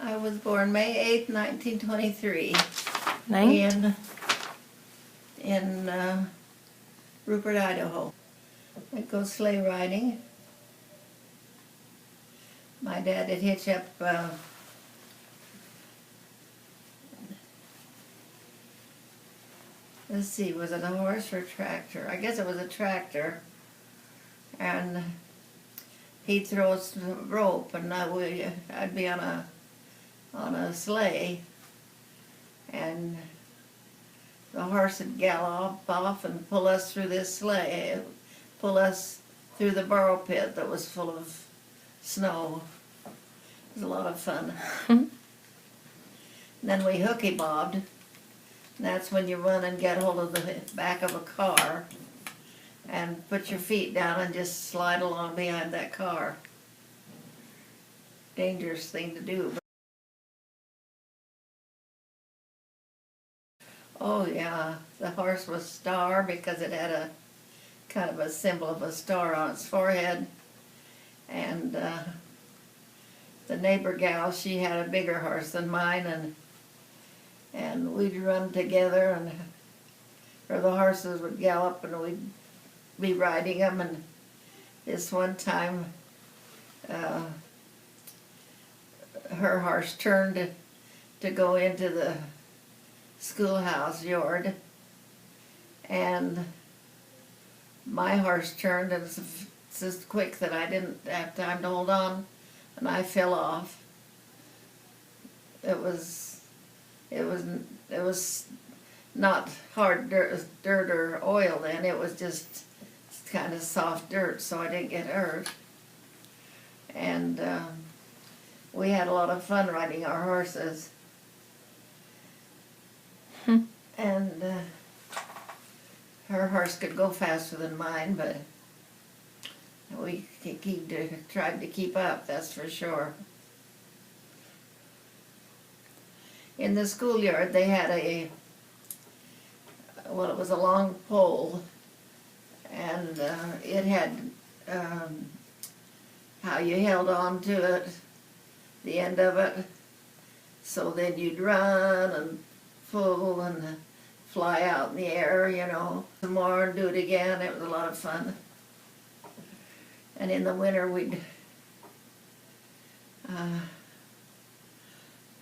I was born May 8th, 1923 Nine? in Rupert, Idaho. I'd go sleigh riding. My dad would hitch up let's see, was it a horse or a tractor? I guess it was a tractor. And he'd throw us a rope, and I'd be on a sleigh, and the horse would gallop off and pull us through this sleigh, pull us through the borrow pit that was full of snow. It was a lot of fun. And then we hooky bobbed. And that's when you run and get hold of the back of a car and put your feet down and just slide along behind that car. Dangerous thing to do. Oh yeah, the horse was Star because it had a kind of a symbol of a star on its forehead. And the neighbor gal, she had a bigger horse than mine, and we'd run together, or the horses would gallop and we'd be riding them. And this one time, her horse turned to go into the schoolhouse yard, and my horse turned, and it's just quick that I didn't have time to hold on, and I fell off. It was not hard dirt or oil then. It was just kind of soft dirt, so I didn't get hurt. And we had a lot of fun riding our horses. And her horse could go faster than mine, but we tried to keep up, that's for sure. In the schoolyard they had it was a long pole, and it had how you held on to it, the end of it, so then you'd run and pull and fly out in the air, some more and do it again. It was a lot of fun. And in the winter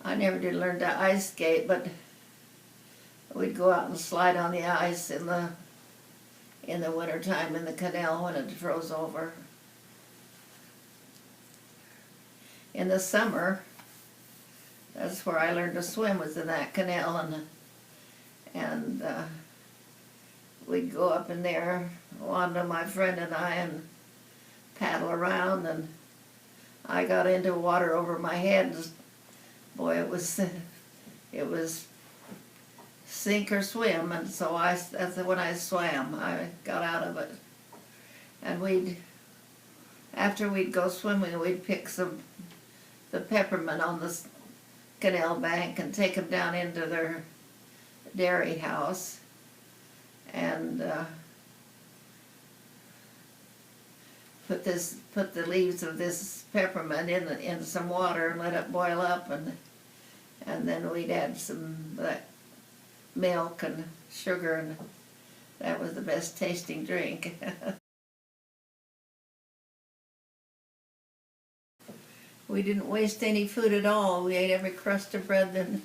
I never did learn to ice skate, but we'd go out and slide on the ice in the wintertime in the canal when it froze over. In the summer, that's where I learned to swim, was in that canal, and we'd go up in there, Wanda, my friend, and I, and paddle around, and I got into water over my head. Boy, it was sink or swim, and so that's when I swam. I got out of it, and after we'd go swimming, we'd pick the peppermint on the canal bank and take them down into their dairy house, and put the leaves of this peppermint in some water and let it boil up, and then we'd add some milk and sugar, and that was the best tasting drink. We didn't waste any food at all. We ate every crust of bread, and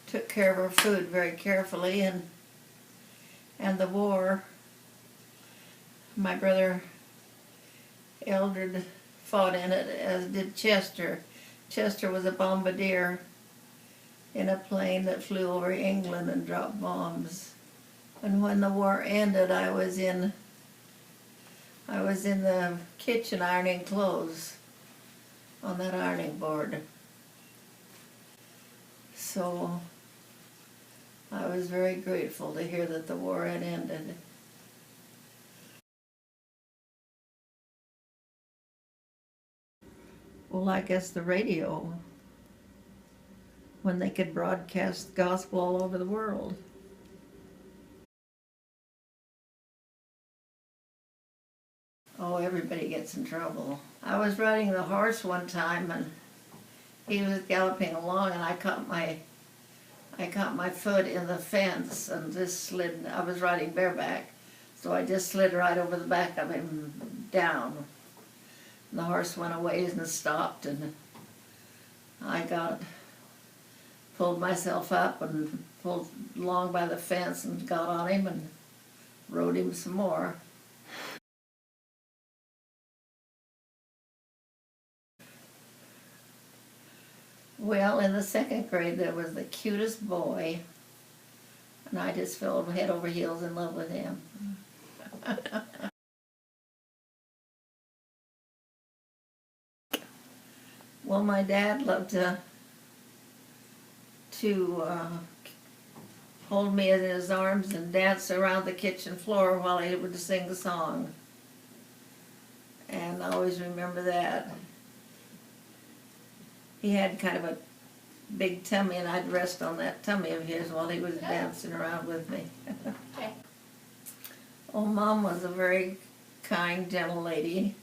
took care of our food very carefully. And the war, my brother Eldred fought in it, as did Chester. Chester was a bombardier in a plane that flew over England and dropped bombs. And when the war ended, I was in the kitchen ironing clothes on that ironing board. So I was very grateful to hear that the war had ended. Well, I guess the radio, when they could broadcast gospel all over the world. Oh, everybody gets in trouble. I was riding the horse one time, he was galloping along, and I caught my foot in the fence and just slid. I was riding bareback, so I just slid right over the back of him down. And the horse went away and stopped, and I pulled myself up and pulled along by the fence and got on him and rode him some more. Well, in the second grade, there was the cutest boy, and I just fell head over heels in love with him. Well, my dad loved to hold me in his arms and dance around the kitchen floor while he would sing the song. And I always remember that. He had kind of a big tummy, and I'd rest on that tummy of his while he was dancing around with me. Oh, Mom was a very kind, gentle lady.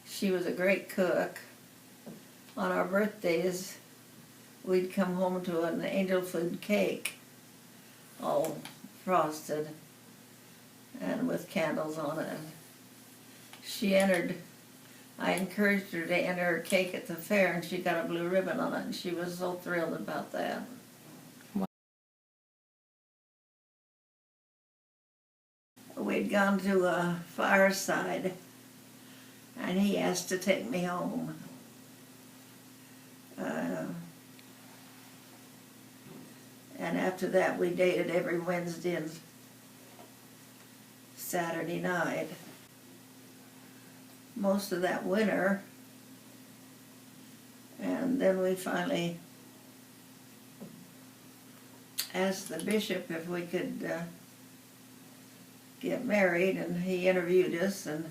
She was a great cook. On our birthdays, we'd come home to an angel food cake, all frosted and with candles on it. I encouraged her to enter her cake at the fair, and she got a blue ribbon on it, and she was so thrilled about that. Wow. We'd gone to a fireside, and he asked to take me home. And after that, we dated every Wednesday and Saturday night. Most of that winter, and then we finally asked the bishop if we could get married, and he interviewed us, and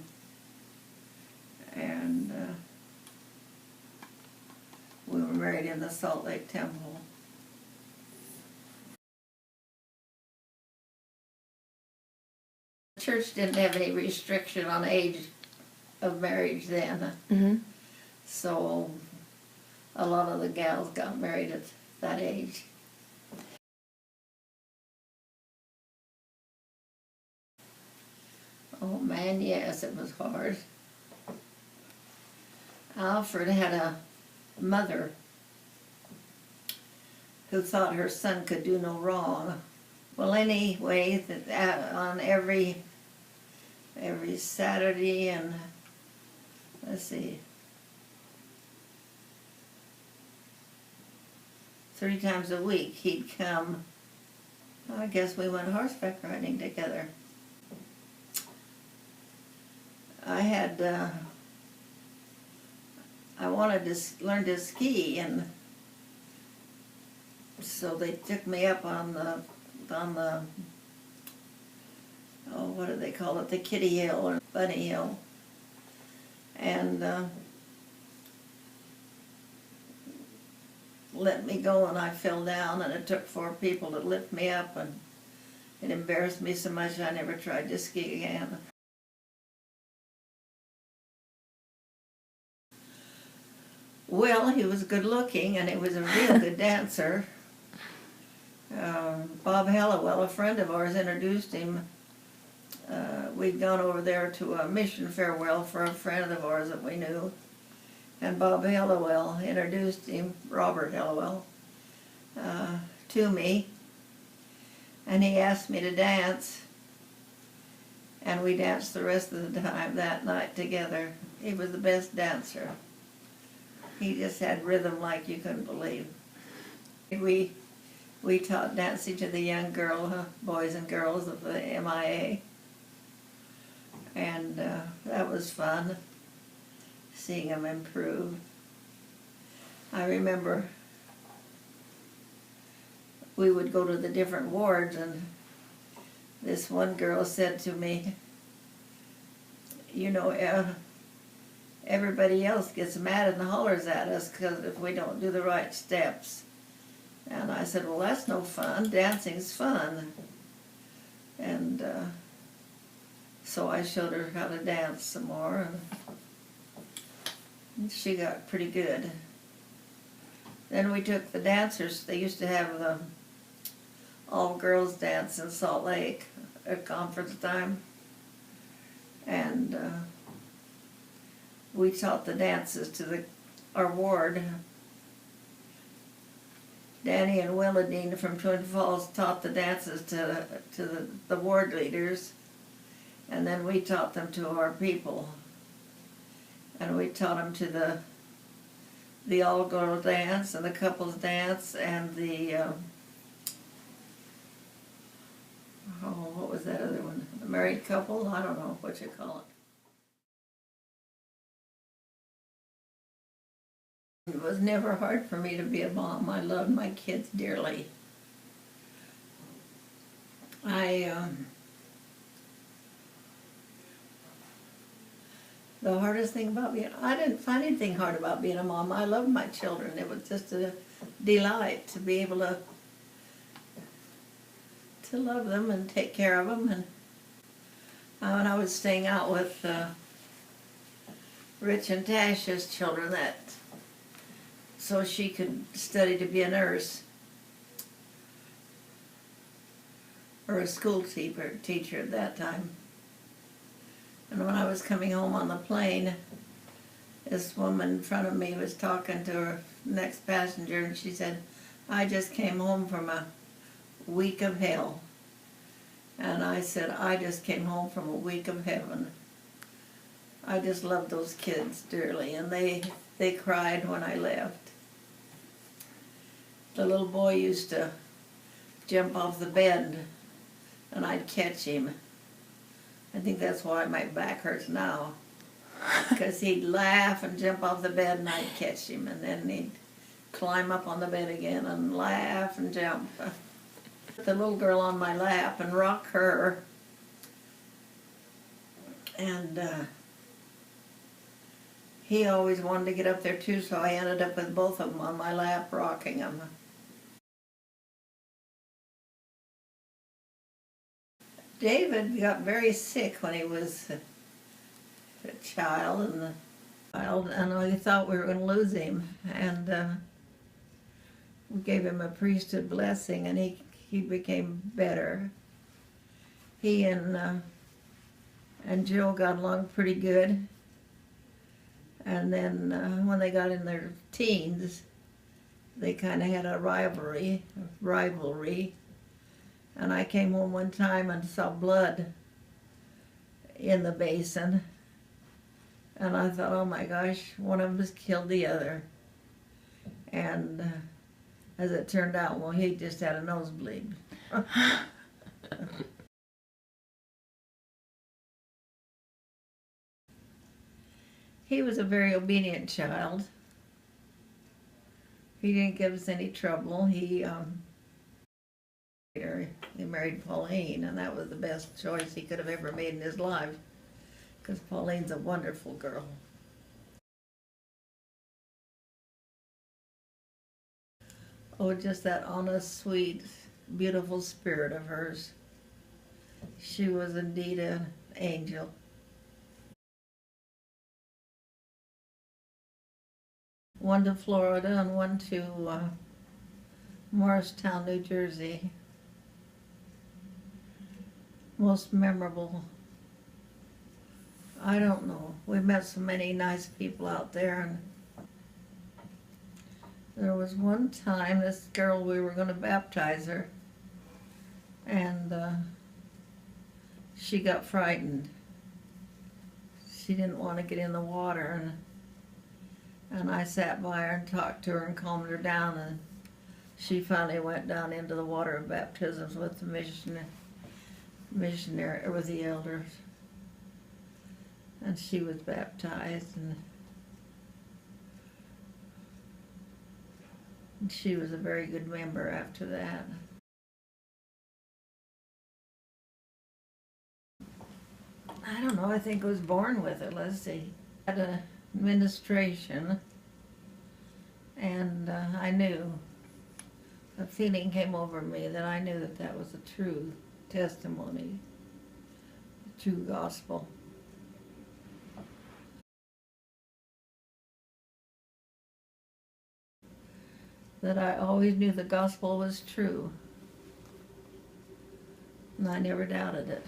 we were married in the Salt Lake Temple. The church didn't have any restriction on age of marriage then. Mm-hmm. So a lot of the gals got married at that age. Oh man, yes, it was hard. Alfred had a mother who thought her son could do no wrong. Well, anyway, on every Saturday and, let's see, 3 times a week he'd come. I guess we went horseback riding together. I wanted to learn to ski, and so they took me up on the oh, what do they call it, the Kitty Hill or Bunny Hill, and let me go, and I fell down, and it took 4 people to lift me up, and it embarrassed me so much I never tried to ski again. Well, he was good looking, and he was a real good dancer. Bob Hallowell, a friend of ours, introduced him. We'd gone over there to a mission farewell for a friend of ours that we knew, and Bob Hallowell introduced him, Robert Hallowell, to me, and he asked me to dance, and we danced the rest of the time that night together. He was the best dancer. He just had rhythm like you couldn't believe. We taught dancing to the young boys and girls of the MIA, and that was fun, seeing them improve. I remember we would go to the different wards, and this one girl said to me, you know, everybody else gets mad and hollers at us because if we don't do the right steps. And I said, well, that's no fun. Dancing's fun. And so I showed her how to dance some more, and she got pretty good. Then we took the dancers. They used to have the all-girls dance in Salt Lake at conference time. And we taught the dances to our ward. Danny and Willadine from Twin Falls taught the dances to the ward leaders, and then we taught them to our people. And we taught them to the all-girl dance and the couples dance and the what was that other one? The married couple? I don't know what you call it. It was never hard for me to be a mom. I loved my kids dearly. The hardest thing about I didn't find anything hard about being a mom. I loved my children. It was just a delight to be able to love them and take care of them. And when I was staying out with Rich and Tasha's children, so she could study to be a nurse or a school teacher at that time. And when I was coming home on the plane, this woman in front of me was talking to her next passenger, and she said, "I just came home from a week of hell." And I said, "I just came home from a week of heaven." I just loved those kids dearly, and they cried when I left. The little boy used to jump off the bed, and I'd catch him. I think that's why my back hurts now, because he'd laugh and jump off the bed, and I'd catch him, and then he'd climb up on the bed again and laugh and jump. Put the little girl on my lap and rock her, and he always wanted to get up there too, so I ended up with both of them on my lap rocking them. David got very sick when he was a child, and we thought we were going to lose him, and we gave him a priesthood blessing, and he became better. He and Jill got along pretty good, and then when they got in their teens, they kind of had a rivalry. And I came home one time and saw blood in the basin. And I thought, oh my gosh, one of them has killed the other. And as it turned out, well, he just had a nosebleed. He was a very obedient child. He didn't give us any trouble. He married Pauline, and that was the best choice he could have ever made in his life, because Pauline's a wonderful girl. Oh, just that honest, sweet, beautiful spirit of hers. She was indeed an angel. One to Florida and one to Morristown, New Jersey. Most memorable, I don't know. We met so many nice people out there, and there was one time this girl, we were going to baptize her, and she got frightened. She didn't want to get in the water, and I sat by her and talked to her and calmed her down, and she finally went down into the water of baptisms with the missionary, or with the elders, and she was baptized, and she was a very good member after that. I don't know, I think I was born with it. Let's see. I had an administration, and I knew, a feeling came over me that I knew that that was a true testimony, the true gospel. that I always knew the gospel was true. And I never doubted it.